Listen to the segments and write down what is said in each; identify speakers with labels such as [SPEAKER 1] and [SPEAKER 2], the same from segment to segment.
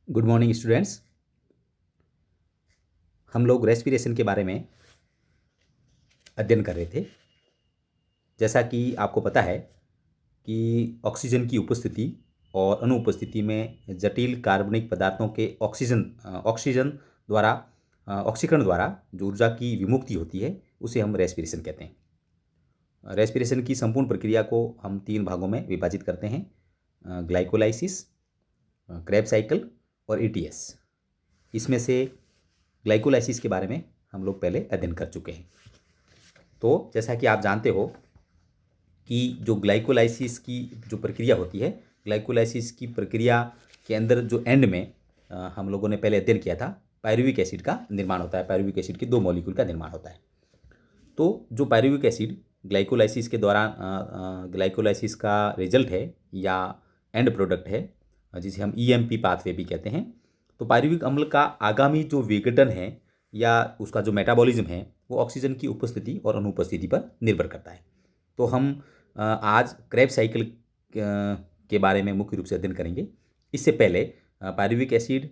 [SPEAKER 1] Good morning students. हम लोग respiration के बारे में अध्ययन कर रहे थे। जैसा कि आपको पता है कि ऑक्सीजन की उपस्थिति और अनुपस्थिति में जटिल कार्बनिक पदार्थों के ऑक्सीजन द्वारा ऑक्सीकरण द्वारा जो ऊर्जा की विमुक्ति होती है उसे हम रेस्पिरेशन कहते हैं। रेस्पिरेशन की संपूर्ण प्रक्रिया को हम 3 भागों में विभाजित करते हैं: ग्लाइकोलाइसिस, क्रेब्स साइकिल और ईटीएस। इसमें से ग्लाइकोलाइसिस के बारे में हम लोग पहले अध्ययन कर चुके हैं। तो जैसा कि आप जानते हो कि जो ग्लाइकोलाइसिस की जो प्रक्रिया होती है, ग्लाइकोलाइसिस की प्रक्रिया के अंदर जो एंड में हम लोगों ने पहले अध्ययन किया था, पायरुविक एसिड का निर्माण होता है। पायरुविक एसिड के 2 मॉलिक्यूल का निर्माण होता है। तो जो पायरुविक एसिड ग्लाइकोलाइसिस के दौरान ग्लाइकोलाइसिस का रिजल्ट है या एंड प्रोडक्ट है, जिसे हम ईएमपी पाथवे भी कहते हैं। तो पायरुविक अम्ल का आगामी जो विघटन है या उसका जो मेटाबॉलिज्म है वो ऑक्सीजन की उपस्थिति और अनुपस्थिति पर निर्भर करता है। तो हम आज क्रेब्स साइकिल के बारे में मुख्य रूप से अध्ययन करेंगे। इससे पहले पायरुविक एसिड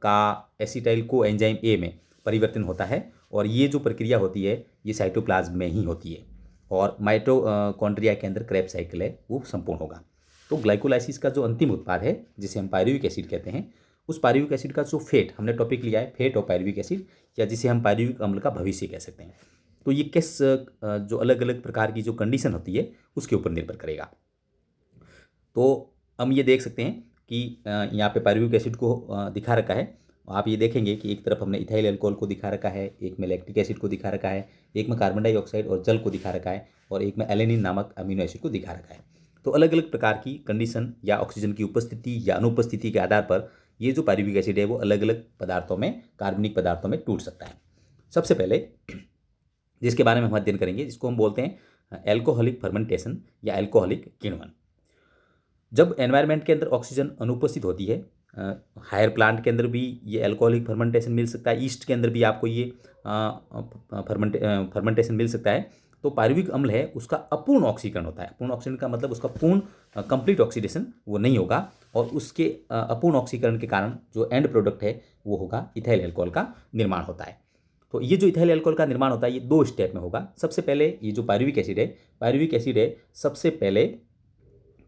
[SPEAKER 1] का एसिटाइल को एंजाइम ए में परिवर्तन होता है और ये जो प्रक्रिया होती है ये साइटोप्लाज्म में ही होती है और माइटोकॉन्ड्रिया के अंदर क्रेब्स साइकिल है वो संपूर्ण होगा। तो ग्लाइकोलाइसिस का जो अंतिम उत्पाद है जिसे हम पायरुविक एसिड कहते हैं, उस पायरुविक एसिड का जो फेट, हमने टॉपिक लिया है फेट और पायरुविक एसिड, या जिसे हम पायरुविक अम्ल का भविष्य कह सकते हैं। तो ये किस जो अलग अलग प्रकार की जो कंडीशन होती है उसके ऊपर निर्भर करेगा। तो हम ये देख सकते हैं कि यहाँ पे पायरुविक एसिड को दिखा रखा है। आप ये देखेंगे कि एक तरफ हमने इथाइल अल्कोहल को दिखा रखा है, एक में लैक्टिक एसिड को दिखा रखा है, एक में कार्बन डाइऑक्साइड और जल को दिखा रखा है और एक में एलेनिन नामक अमीनो एसिड को दिखा रखा है। तो अलग अलग प्रकार की कंडीशन या ऑक्सीजन की उपस्थिति या अनुपस्थिति के आधार पर ये जो पायरुविक एसिड है वो अलग अलग पदार्थों में, कार्बनिक पदार्थों में टूट सकता है। सबसे पहले जिसके बारे में हम अध्ययन करेंगे, जिसको हम बोलते हैं एल्कोहलिक फर्मेंटेशन या एल्कोहलिक किण्वन। जब एनवायरनमेंट के अंदर ऑक्सीजन अनुपस्थित होती है, हायर प्लांट के अंदर भी ये एल्कोहलिक फर्मेंटेशन मिल सकता है, ईस्ट के अंदर भी आपको ये फर्मेंटेशन मिल सकता है। तो पायरुविक अम्ल है उसका अपूर्ण ऑक्सीकरण होता है। अपूर्ण ऑक्सीकरण का मतलब उसका पूर्ण कंप्लीट ऑक्सीडेशन वो नहीं होगा और उसके अपूर्ण ऑक्सीकरण के कारण जो एंड प्रोडक्ट है वो होगा इथाइल अल्कोहल का निर्माण होता है। तो ये जो इथाइल अल्कोहल का निर्माण होता है ये 2 स्टेप में होगा। सबसे पहले ये जो पायरुविक एसिड है सबसे पहले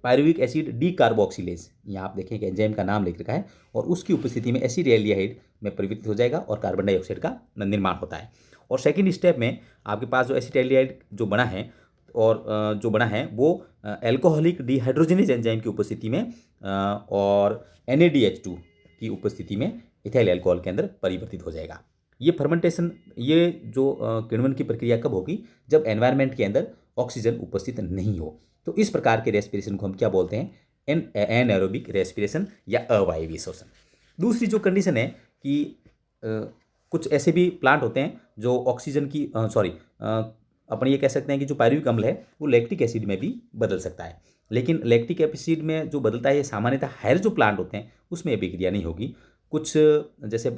[SPEAKER 1] पायरुविक एसिड डीकार्बोक्सिलेज, यहाँ आप देखें कि एंजाइम का नाम लिख रखा है, और उसकी उपस्थिति में एसिटाल्डिहाइड में परिवर्तित हो जाएगा और कार्बन डाइऑक्साइड का निर्माण होता है। और सेकंड स्टेप में आपके पास जो एसिटाल्डिहाइड जो बना है और जो बना है वो एल्कोहलिक डिहाइड्रोजनेज एंजाइम की उपस्थिति में और NADH2 की उपस्थिति में इथाइल अल्कोहल के अंदर परिवर्तित हो जाएगा। ये फर्मेंटेशन, ये जो किण्वन की प्रक्रिया कब होगी? जब एनवायरनमेंट के अंदर ऑक्सीजन उपस्थित नहीं हो। तो इस प्रकार के रेस्पिरेशन को हम क्या बोलते हैं? एनएरोबिक रेस्पिरेशन या अवायवीय श्वसन। दूसरी जो कंडीशन है कि कुछ ऐसे भी प्लांट होते हैं जो ऑक्सीजन की अपन ये कह सकते हैं कि जो पायरुविक अम्ल है वो लैक्टिक एसिड में भी बदल सकता है। लेकिन लैक्टिक एसिड में जो बदलता है ये सामान्यतः हायर जो प्लांट होते हैं उसमें भी क्रिया नहीं होगी। कुछ जैसे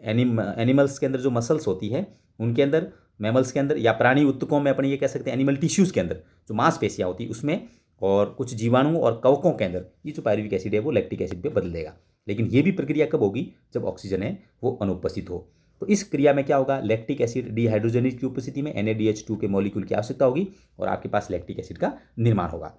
[SPEAKER 1] एनिमल्स के अंदर जो मसल्स होती है उनके अंदर, मैमल्स के अंदर या प्राणी उत्तकों में अपन ये कह सकते हैं एनिमल टिश्यूज़ के अंदर जो मांसपेशियाँ होती है उसमें, और कुछ जीवाणु और कवकों के अंदर ये जो पायरुविक एसिड है वो लैक्टिक एसिड पे बदल देगा। लेकिन ये भी प्रक्रिया कब होगी? जब ऑक्सीजन है वो अनुपस्थित हो। तो इस क्रिया में क्या होगा? लैक्टिक एसिड डिहाइड्रोजनेज की उपस्थिति में NADH2 के मॉलिक्यूल की आवश्यकता होगी और आपके पास लैक्टिक एसिड का निर्माण होगा।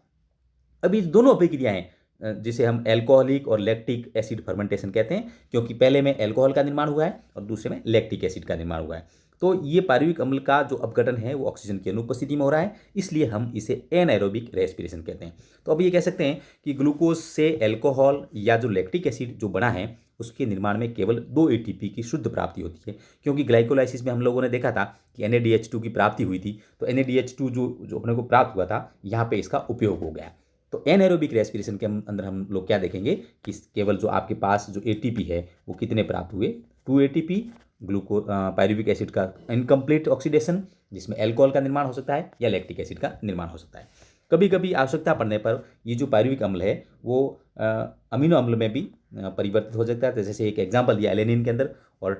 [SPEAKER 1] अभी दोनों अभिक्रियाएं जिसे हम एल्कोहलिक और लैक्टिक एसिड फर्मेंटेशन कहते हैं, क्योंकि पहले में एल्कोहल का निर्माण हुआ है और दूसरे में लैक्टिक एसिड का निर्माण हुआ है। तो ये पायरुविक अम्ल का जो अपघटन है वो ऑक्सीजन की अनुपस्थिति में हो रहा है, इसलिए हम इसे एनएरोबिक रेस्पिरेशन कहते हैं। तो अब ये कह सकते हैं कि ग्लूकोज से एल्कोहल या जो लैक्टिक एसिड जो बना है उसके निर्माण में केवल 2 ATP की शुद्ध प्राप्ति होती है, क्योंकि ग्लाइकोलाइसिस में हम लोगों ने देखा था कि NADH2 की प्राप्ति हुई थी। तो NADH2 जो अपने को प्राप्त हुआ था यहाँ पे इसका उपयोग हो गया। तो एनएरोबिक रेस्पिरेशन के अंदर हम लोग क्या देखेंगे कि केवल जो आपके पास जो ATP है वो कितने प्राप्त हुए? 2 ATP। पायरुविक एसिड का इनकम्प्लीट ऑक्सीडेशन जिसमें अल्कोहल का निर्माण हो सकता है या लैक्टिक एसिड का निर्माण हो सकता है। कभी कभी आवश्यकता पड़ने पर ये जो पायरुविक अम्ल है वो अमीनो अम्ल में भी परिवर्तित हो सकता है। जैसे एक एग्जाम्पल दिया एलेनिन के अंदर, और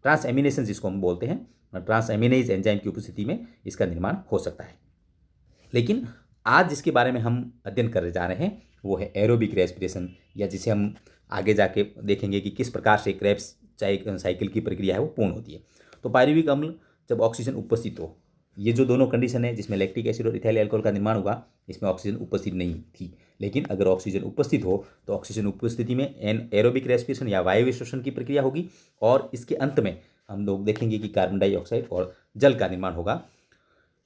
[SPEAKER 1] ट्रांसएमिनेशन जिसको हम बोलते हैं, ट्रांसएमिनेज एंजाइम की उपस्थिति में इसका निर्माण हो सकता है। लेकिन आज जिसके बारे में हम अध्ययन करने जा रहे हैं वो है एरोबिक रेस्पिरेशन, या जिसे हम आगे जाके देखेंगे कि किस प्रकार से क्रेब्स साइकिल की प्रक्रिया है वो पूर्ण होती है। तो पायरुविक अम्ल जब ऑक्सीजन उपस्थित हो, ये जो दोनों कंडीशन है जिसमें लैक्टिक एसिड और इथाइल अल्कोहल का निर्माण होगा, इसमें ऑक्सीजन उपस्थित नहीं थी। लेकिन अगर ऑक्सीजन उपस्थित हो तो ऑक्सीजन उपस्थिति में एरोबिक रेस्पिरेशन या वायवीय श्वसन की प्रक्रिया होगी, और इसके अंत में हम लोग देखेंगे कि कार्बन डाइऑक्साइड और जल का निर्माण होगा।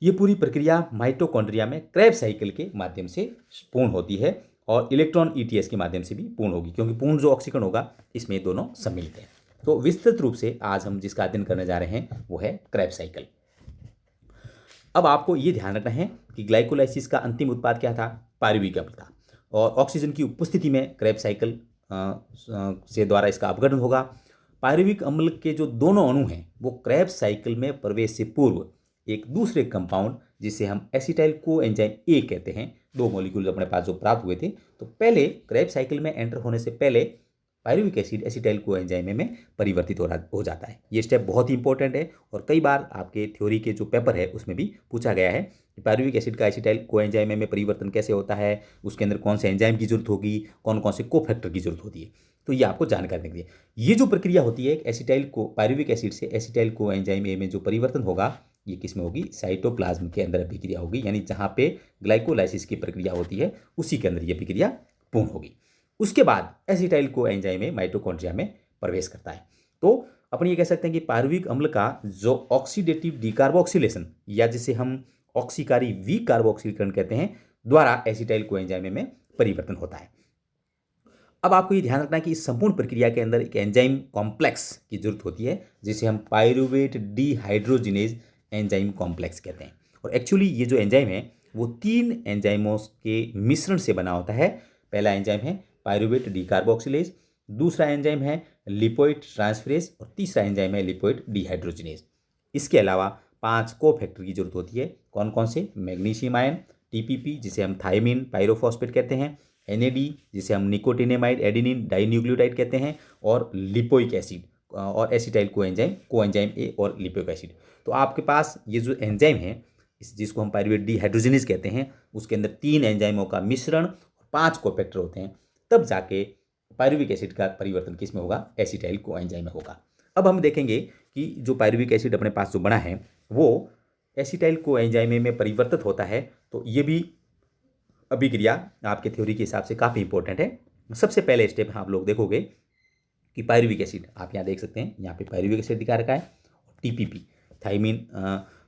[SPEAKER 1] ये पूरी प्रक्रिया माइटोकॉन्ड्रिया में क्रेब्स साइकिल के माध्यम से पूर्ण होती है, और इलेक्ट्रॉन ईटीएस के माध्यम से भी पूर्ण होगी, क्योंकि पूर्ण जो ऑक्सीकरण होगा इसमें दोनों सम्मिलित हैं। तो विस्तृत रूप से आज हम जिसका अध्ययन करने जा रहे हैं वो है क्रेब्स साइकिल। अब आपको ये ध्यान रखना है कि ग्लाइकोलाइसिस का अंतिम उत्पाद क्या था? पायरुविक अम्ल था, और ऑक्सीजन की उपस्थिति में क्रेब्स साइकिल से द्वारा इसका अपघटन होगा। पायरुविक अम्ल के जो दोनों अणु हैं वो क्रेब्स साइकिल में प्रवेश से पूर्व एक दूसरे कंपाउंड जिसे हम एसिटाइल कोएंजाइम ए कहते हैं, 2 मॉलिक्यूल अपने पास जो प्राप्त हुए थे, तो पहले क्रेब्स साइकिल में एंटर होने से पहले पायरुविक एसिड एसिटाइल कोएंजाइम में परिवर्तित हो जाता है। ये स्टेप बहुत ही इंपॉर्टेंट है, और कई बार आपके थ्योरी के जो पेपर है उसमें भी पूछा गया है कि पायरुविक एसिड का एसिटाइल कोएंजाइम में परिवर्तन कैसे होता है, उसके अंदर कौन से एंजाइम की जरूरत होगी, कौन कौन से कोफैक्टर की जरूरत होती है। तो ये आपको जानकारी देंगे। ये जो प्रक्रिया होती है एसिटाइल को पायरुविक एसिड से एसिटाइल कोएंजाइम ए में जो परिवर्तन होगा, ये किस में होगी? साइटोप्लाज्म के अंदर अभिक्रिया होगी, यानी जहाँ पे ग्लाइकोलाइसिस की प्रक्रिया होती है उसी के अंदर ये प्रक्रिया पूर्ण होगी। उसके बाद एसिटाइल कोएंजाइम में माइटोकॉन्ड्रिया में प्रवेश करता है। तो अपन ये कह सकते हैं कि पायरुविक अम्ल का जो ऑक्सीडेटिव डिकार्बोक्सिलेशन, या जिसे हम ऑक्सीकारी विकार्बोक्सीकरण कहते हैं, द्वारा एसिटाइल कोएंजाइम में परिवर्तन होता है। अब आपको ये ध्यान रखना है कि इस संपूर्ण प्रक्रिया के अंदर एक एंजाइम कॉम्प्लेक्स की जरूरत होती है, जिसे हम पायरुवेट डिहाइड्रोजिनेज एंजाइम कॉम्प्लेक्स कहते हैं। और एक्चुअली ये जो एंजाइम है वो 3 एंजाइमों के मिश्रण से बना होता है। पहला एंजाइम है पायरुवेट डिकार्बोक्सिलेज, दूसरा एंजाइम है लिपोइड ट्रांसफरेज, और तीसरा एंजाइम है लिपोइड डिहाइड्रोजिनेज। इसके अलावा 5 कोफैक्टर की जरूरत होती है। कौन कौन से? मैग्नीशियम आयन, टीपीपी जिसे हम थायमीन पायरोफॉस्फेट कहते हैं, एनएडी जिसे हम निकोटिनेमाइड एडेनिन डाइन्यूक्लियोटाइड कहते हैं, और लिपोइक एसिड और एसिटाइल कोएंजाइम ए और लिपोइक एसिड। तो आपके पास ये जो एंजाइम है जिसको हम पायरुवेट डिहाइड्रोजिनेज कहते हैं, उसके अंदर 3 एंजाइमों का मिश्रण, 5 कोफैक्टर होते हैं, तब जाके पायरुविक एसिड का परिवर्तन किस में होगा? एसिटाइल कोएंजाइम में होगा। अब हम देखेंगे कि जो पायरुविक एसिड अपने पास जो बना है वो एसिटाइल कोएंजाइम में परिवर्तित होता है। तो ये भी अभिक्रिया आपके थ्योरी के हिसाब से काफ़ी इंपॉर्टेंट है। सबसे पहले स्टेप आप लोग देखोगे कि पायरुविक एसिड, आप यहाँ देख सकते हैं, यहाँ पे पायरुविक एसिड दिखा रखा है, टीपीपी थायमीन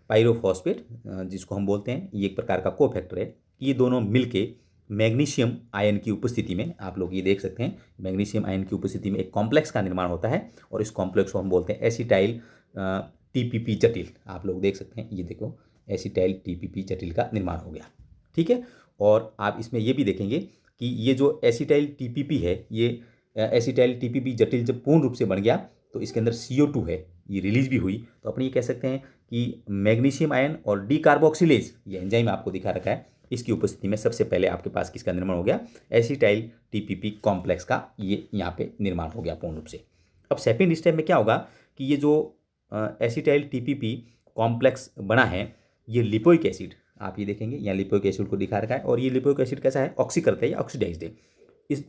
[SPEAKER 1] पायरोफॉस्फेट जिसको हम बोलते हैं, ये एक प्रकार का कोफैक्टर है। ये दोनों मिलके मैग्नीशियम आयन की उपस्थिति में, आप लोग ये देख सकते हैं, मैग्नीशियम आयन की उपस्थिति में एक कॉम्प्लेक्स का निर्माण होता है, और इस कॉम्प्लेक्स को हम बोलते हैं एसिटाइल टीपीपी जटिल। आप लोग देख सकते हैं, ये देखो एसिटाइल टीपीपी जटिल का निर्माण हो गया। ठीक है, और आप इसमें ये भी देखेंगे कि ये जो एसिटाइल टीपीपी है, ये एसिटाइल टीपीपी जटिल जब पूर्ण रूप से बन गया तो इसके अंदर CO2 है, ये रिलीज भी हुई। तो अपन ये कह सकते हैं कि मैग्नीशियम आयन और डिकार्बोक्सिलेज, ये एंजाइम आपको दिखा रखा है, इसकी उपस्थिति में सबसे पहले आपके पास किसका निर्माण हो गया? एसिटाइल टीपीपी कॉम्प्लेक्स का ये यहाँ पे निर्माण हो गया पूर्ण रूप से। अब सेकेंड स्टेप में क्या होगा कि ये जो एसिटाइल टीपीपी कॉम्प्लेक्स बना है, ये लिपोइक एसिड, आप ये देखेंगे यहाँ लिपोइक एसिड को दिखा रखा है, और ये लिपोइक एसिड कैसा है? ऑक्सीकृत है या ऑक्सीडाइज्ड है।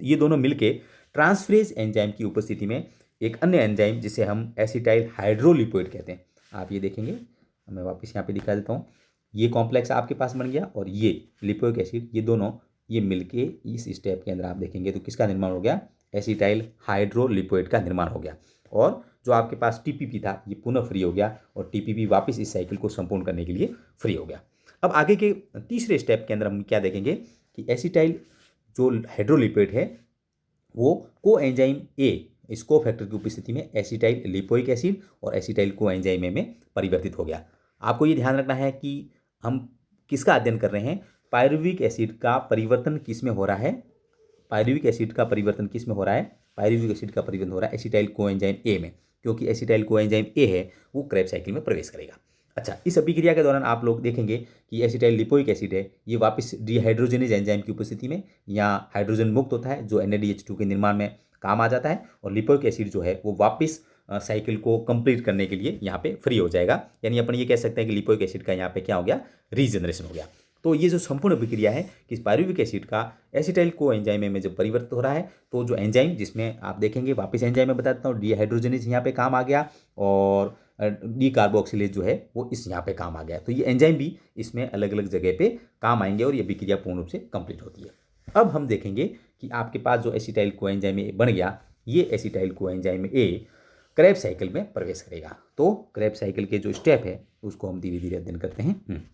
[SPEAKER 1] ये दोनों मिलके ट्रांसफरेज एंजाइम की उपस्थिति में एक अन्य एंजाइम जिसे हम एसिटाइल हाइड्रोलिपोइड कहते हैं, आप ये देखेंगे, मैं वापस यहाँ पे दिखा देता हूँ, ये कॉम्प्लेक्स आपके पास बन गया, और ये लिपोइक एसिड, ये दोनों ये मिलके इस स्टेप के अंदर आप देखेंगे तो किसका निर्माण हो गया? एसिटाइल हाइड्रोलिपोइड का निर्माण हो गया। और जो आपके पास टीपीपी था ये पुनः फ्री हो गया, और टीपीपी वापस इस साइकिल को संपूर्ण करने के लिए फ्री हो गया। अब आगे के तीसरे स्टेप के अंदर हम क्या देखेंगे कि एसिटाइल जो हाइड्रोलिपोइड है वो कोएंजाइम ए, इस कोफैक्टर की उपस्थिति में एसिटाइल लिपोइक एसिड और एसिटाइल कोएंजाइम ए में परिवर्तित हो गया। आपको ये ध्यान रखना है कि हम किसका अध्ययन कर रहे हैं? पायरुविक एसिड का परिवर्तन किस में हो रहा है? पायरुविक एसिड का परिवर्तन किस में हो रहा है? पायरुविक एसिड का परिवर्तन हो रहा है एसिटाइल कोएंजाइम ए में, क्योंकि एसिटाइल कोएंजाइम ए है वो क्रेब्स साइकिल में प्रवेश करेगा। अच्छा, इस अभिक्रिया के दौरान आप लोग देखेंगे कि एसिटाइल लिपोइक एसिड है, ये वापस डिहाइड्रोजनेज एंजाइम की उपस्थिति में यहाँ हाइड्रोजन मुक्त होता है, जो NADH2 के निर्माण में काम आ जाता है, और लिपोइक एसिड जो है वो वापस साइकिल को कंप्लीट करने के लिए यहाँ पे फ्री हो जाएगा। यानी अपन ये कह सकते हैं कि लिपोइक एसिड का यहाँ पे क्या हो गया? रीजनरेशन हो गया। तो ये जो संपूर्ण अभिक्रिया है कि पायरुविक एसिड का एसिटाइल को एंजाइम में जब परिवर्तित हो रहा है, तो जो एंजाइम जिसमें आप देखेंगे, वापस एंजाइम में बताता हूँ, डीहाइड्रोजनेज यहाँ पे काम आ गया और डी कार्बोक्सिलेज जो है वो इस यहाँ पे काम आ गया। तो ये एंजाइम भी इसमें अलग अलग जगह पे काम आएंगे और ये अभिक्रिया पूर्ण रूप से कंप्लीट होती है। अब हम देखेंगे कि आपके पास जो एसिटाइल को एंजाइम ए बन गया, ये acetyl co enzyme A Krebs cycle में प्रवेश करेगा। तो क्रेब्स साइकिल के जो स्टेप है उसको हम धीरे धीरे अध्ययन करते हैं।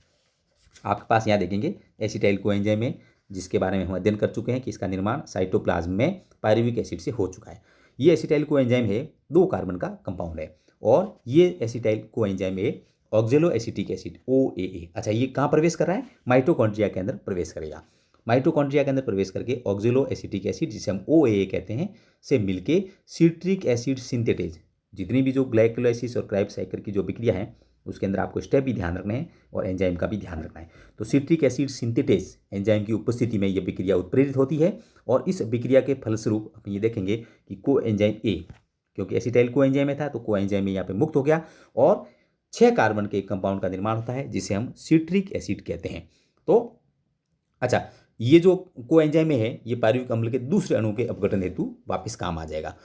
[SPEAKER 1] आपके पास यहाँ देखेंगे एसिटाइल कोएंजाइम है, जिसके बारे में हम अध्ययन कर चुके हैं कि इसका निर्माण साइटोप्लाज्म में पायरुविक एसिड से हो चुका है। ये एसिटाइल कोएंजाइम है 2 कार्बन का कंपाउंड है और ये एसिटाइल कोएंजाइम है ऑक्जेलो एसिटिक एसिड OAA। अच्छा, ये कहाँ प्रवेश कर रहा है? माइटोकॉन्ड्रिया के अंदर प्रवेश करेगा। माइटोकॉन्ड्रिया के अंदर प्रवेश करके ऑक्जेलो एसिटिक एसिड, जिसे हम OAA कहते हैं, से मिलके सिट्रिक एसिड सिंथेटेज, जितनी भी जो ग्लाइकोलाइसिस और क्रेब्स साइकिल की जो प्रक्रिया है उसके अंदर आपको स्टेप भी ध्यान रखना है और एंजाइम का भी ध्यान रखना है। तो सिट्रिक एसिड सिंथेटेज एंजाइम की उपस्थिति में यह प्रक्रिया उत्प्रेरित होती है और इस प्रक्रिया के फलस्वरूप हम ये देखेंगे कि को एंजाइम ए, क्योंकि एसिटाइल को एंजाइम में था तो को एंजाइम यहाँ पे मुक्त हो गया और 6 कार्बन के एक कंपाउंड का निर्माण होता है जिसे हम सिट्रिक एसिड कहते हैं। तो अच्छा, ये जो को एंजाइम में है ये पायरुविक अम्ल के दूसरे अणु के अपघटन हेतु वापस काम आ जाएगा।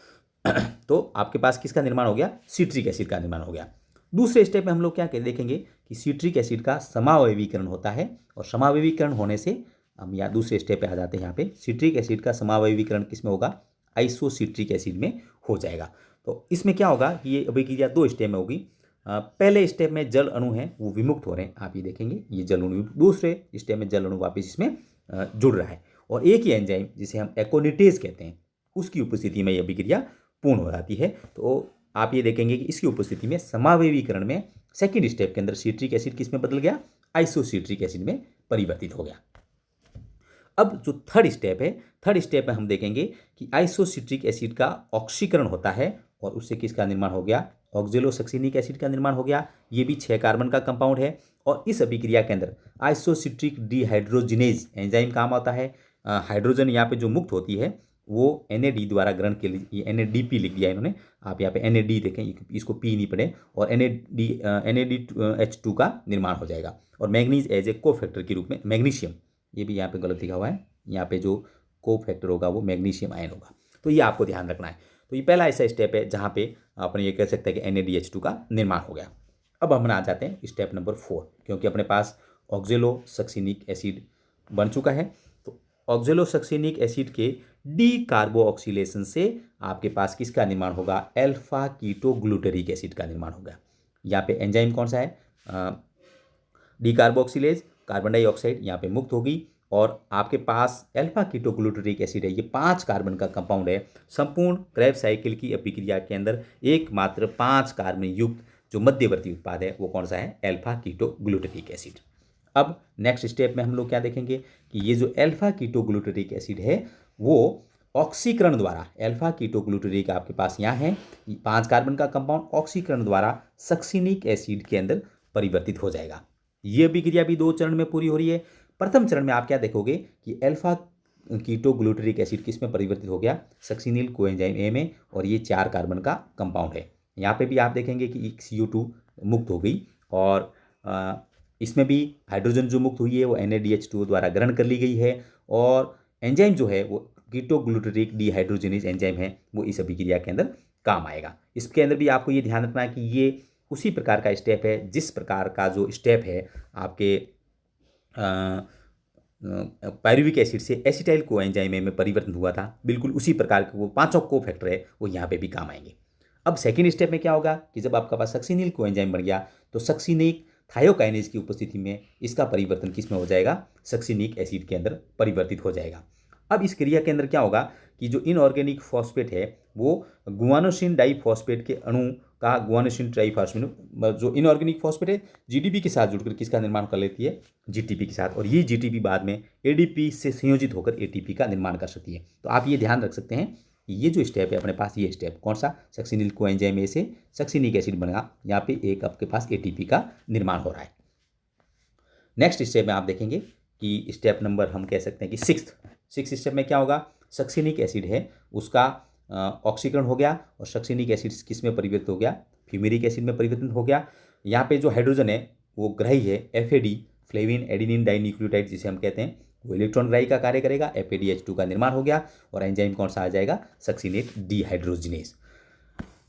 [SPEAKER 1] तो आपके पास किसका निर्माण हो गया? सिट्रिक एसिड का निर्माण हो गया। दूसरे स्टेप में हम लोग क्या देखेंगे कि सिट्रिक एसिड का समावयवीकरण होता है और समावयवीकरण होने से हम यहाँ दूसरे स्टेप पे आ जाते हैं। यहाँ पे सिट्रिक एसिड का समावयवीकरण किस में होगा? आइसोसिट्रिक एसिड में हो जाएगा। तो इसमें क्या होगा कि ये अभिक्रिया 2 स्टेप में होगी। पहले स्टेप में जल अणु हैं वो विमुक्त हो रहे हैं, आप ये देखेंगे ये जल अणु। दूसरे स्टेप में जल अणु वापस इसमें जुड़ रहा है और एक ही एंजाइम जिसे हम एकोनिटेज कहते हैं उसकी उपस्थिति में यह अभिक्रिया पूर्ण हो जाती है। तो आप ये देखेंगे कि इसकी उपस्थिति में समावयवीकरण में सेकंड स्टेप के अंदर सिट्रिक एसिड किस में बदल गया? आइसोसिट्रिक एसिड में परिवर्तित हो गया। अब जो थर्ड स्टेप है, थर्ड स्टेप में हम देखेंगे कि आइसोसिट्रिक एसिड का ऑक्सीकरण होता है और उससे किसका निर्माण हो गया? ऑक्जेलोसक्सिनिक एसिड का निर्माण हो गया। ये भी 6 कार्बन का कंपाउंड है और इस अभिक्रिया के अंदर आइसोसिट्रिक डिहाइड्रोजिनेज एंजाइम काम आता है। हाइड्रोजन यहाँ पे जो मुक्त होती है वो NAD द्वारा ग्रहण के लिए, ये NADP लिख दिया इन्होंने, आप यहाँ पे NAD देखें, इसको P नहीं पढ़े, और NADH2 का निर्माण हो जाएगा और मैग्नीज एज ए को फैक्टर के रूप में, मैग्नीशियम, ये भी यहाँ पे गलत लिखा हुआ है, यहाँ पे जो को फैक्टर होगा वो मैग्नीशियम आयन होगा। तो ये आपको ध्यान रखना है। तो ये पहला ऐसा स्टेप है जहाँ पे अपन ये कह सकते हैं कि NADH2 का निर्माण हो गया। अब हम आ जाते हैं स्टेप नंबर 4, क्योंकि अपने पास ऑक्जेलोसक्सिनिक एसिड बन चुका है। तो ऑक्जेलोसक्सिनिक एसिड के डी कार्बोऑक्सीलेशन से आपके पास किसका निर्माण होगा? अल्फा कीटोग्लूटरिक एसिड का निर्माण होगा। यहाँ पे एंजाइम कौन सा है? डी कार्बोऑक्सीलेज, कार्बन डाइऑक्साइड यहाँ पे मुक्त होगी और आपके पास अल्फा कीटोग्लूटरिक एसिड है। ये 5 कार्बन का कंपाउंड है। संपूर्ण क्रेब्स साइकिल की अभिक्रिया के अंदर एकमात्र 5 कार्बन युक्त जो मध्यवर्ती उत्पाद है वो कौन सा है? Alpha ketoglutaric acid. अब नेक्स्ट स्टेप में हम लोग क्या देखेंगे कि ये जो अल्फा कीटोग्लूटरिक एसिड है वो ऑक्सीकरण द्वारा, अल्फा कीटोग्लूटरिक आपके पास यहाँ है 5 कार्बन का कंपाउंड, ऑक्सीकरण द्वारा सक्सिनिक एसिड के अंदर परिवर्तित हो जाएगा। ये अभिक्रिया भी 2 चरण में पूरी हो रही है। प्रथम चरण में आप क्या देखोगे कि अल्फा कीटोग्लूटरिक एसिड किस में परिवर्तित हो गया? सक्सिनिल कोएंजाइम ए में, और ये 4 कार्बन का कंपाउंड है। यहाँ पे भी आप देखेंगे कि CO2 मुक्त हो गई और इसमें भी हाइड्रोजन जो मुक्त हुई है वो NADH2 द्वारा ग्रहण कर ली गई है और एंजाइम जो है वो कीटोग्लूटरिक डिहाइड्रोजिनेज एंजाइम है, वो इस अभिक्रिया के अंदर काम आएगा। इसके अंदर भी आपको ये ध्यान रखना है कि ये उसी प्रकार का स्टेप है जिस प्रकार का जो स्टेप है आपके पायरुविक एसिड से एसिटाइल को एंजाइम में परिवर्तन हुआ था, बिल्कुल उसी प्रकार के वो 5 को फैक्टर है वो यहाँ पे भी काम आएंगे। अब सेकेंड स्टेप में क्या होगा कि जब आपका पास सक्सिनिल को एंजाइम बन गया तो सक्सिनिक थायोकाइनेज की उपस्थिति में इसका परिवर्तन किस में हो जाएगा? सक्सिनिक एसिड के अंदर परिवर्तित हो जाएगा। अब इस क्रिया के अंदर क्या होगा कि जो इनऑर्गेनिक फॉस्फेट है वो गुआनोसिन डाइफॉस्फेट के अणु का, गुआनोसिन ट्राइफॉस्फेट जो इनऑर्गेनिक फॉस्फेट है GTP के साथ जुड़कर किसका निर्माण कर लेती है? GTP के साथ, और ये GTP बाद में ADP से संयोजित होकर ATP का निर्माण कर सकती है। तो आप ये ध्यान रख सकते हैं ये जो स्टेप है अपने पास, ये स्टेप कौन सा? सक्सिनिल कोएंजाइम ए से सक्सिनिक एसिड बनेगा, यहाँ पे एक आपके पास ATP का निर्माण हो रहा है। नेक्स्ट स्टेप में आप देखेंगे कि स्टेप नंबर हम कह सकते हैं कि सिक्स्थ स्टेप में क्या होगा? सक्सिनिक एसिड है उसका ऑक्सीकरण हो गया और सक्सिनिक एसिड किस में परिवर्तित हो गया? फ्यूमेरिक एसिड में परिवर्तित हो गया। यहाँ पे जो हाइड्रोजन है वो ग्रही है, FAD फ्लेविन एडिनिन डाइन्यूक्लियोटाइड जिसे हम कहते हैं वो इलेक्ट्रॉन ग्राही का कार्य करेगा, FADH2 का निर्माण हो गया और एंजाइम कौन सा आ जाएगा, सक्सिनेट डिहाइड्रोजिनेज।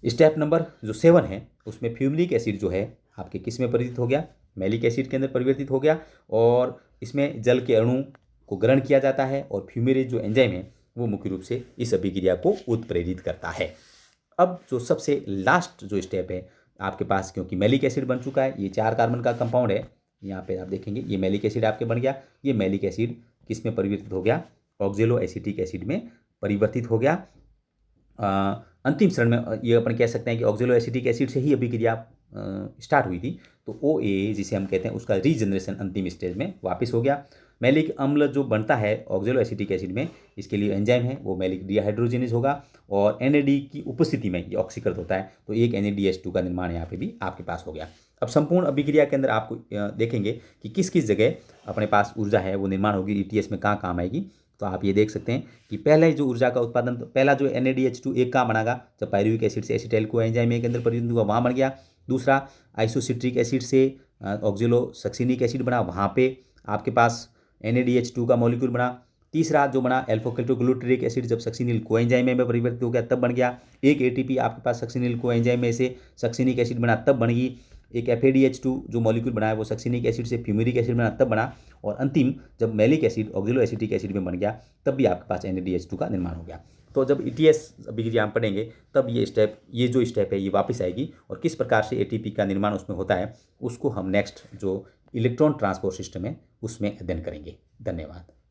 [SPEAKER 1] स्टेप नंबर जो 7 है उसमें फ्यूमिक एसिड जो है आपके किस में परिवर्तित हो गया, मैलिक एसिड के अंदर परिवर्तित हो गया और इसमें जल के अणु को ग्रहण किया जाता है और फ्यूमेरेज जो एंजाइम है वो मुख्य रूप से इस अभिक्रिया को उत्प्रेरित करता है। अब जो सबसे लास्ट जो स्टेप है आपके पास, क्योंकि मैलिक एसिड बन चुका है, ये 4 कार्बन का कंपाउंड है, यहाँ पे आप देखेंगे ये मैलिक एसिड आपके बन गया, ये मैलिक एसिड किस में परिवर्तित हो गया, ऑक्जेलो एसिटिक एसिड में परिवर्तित हो गया। अंतिम चरण में ये अपन कह सकते हैं कि ऑक्जेलो एसिटिक एसिड से ही अभिक्रिया स्टार्ट हुई थी, तो OA जिसे हम कहते हैं उसका रीजनरेशन अंतिम स्टेज में वापस हो गया। मैलिक अम्ल जो बनता है ऑक्जेलो एसिटिक एसिड में, इसके लिए एंजाइम है वो मैलिक डिहाइड्रोजिनेज होगा और NAD की उपस्थिति में ये ऑक्सीकृत होता है, तो एक NADH2 का निर्माण यहाँ पे भी आपके पास हो गया। अब संपूर्ण अभिक्रिया के अंदर आपको देखेंगे कि किस किस जगह अपने पास ऊर्जा है वो निर्माण होगी, ETS में कहाँ काम आएगी। तो आप ये देख सकते हैं कि पहले जो ऊर्जा का उत्पादन, तो पहला जो NADH2 एक कहाँ बनेगा, जब पायरुविक एसिड से एसिटाइल को एंजाइम के अंदर परिवर्तित हुआ वहाँ बन गया। दूसरा आइसोसिट्रिक एसिड से ऑक्जेलो सक्सिनिक एसिड बना, वहाँ पे आपके पास NADH2 का मॉलिक्यूल बना। तीसरा जो बना अल्फा-केटोग्लूटरिक एसिड, जब सक्सिनिल कोएंजाइम में परिवर्तित हो गया तब बन गया। एक ATP आपके पास सक्सिनिल कोएंजाइम में से सक्सिनिक एसिड बना तब बन गई। एक FADH2 जो मॉलिक्यूल बना है वो सक्सिनिक एसिड से फ्यूमेरिक एसिड बना तब बना। और अंतिम जब मैलिक एसिड ऑक्जेलो एसिटिक एसिड में बन गया तब भी आपके पास NADH2 का निर्माण हो गया। तो जब ETS अभिक्रिया हम पढ़ेंगे तब ये जो स्टेप है ये वापस आएगी और किस प्रकार से ATP का निर्माण उसमें होता है उसको हम नेक्स्ट जो इलेक्ट्रॉन ट्रांसपोर्ट सिस्टम है उसमें अध्ययन करेंगे। धन्यवाद।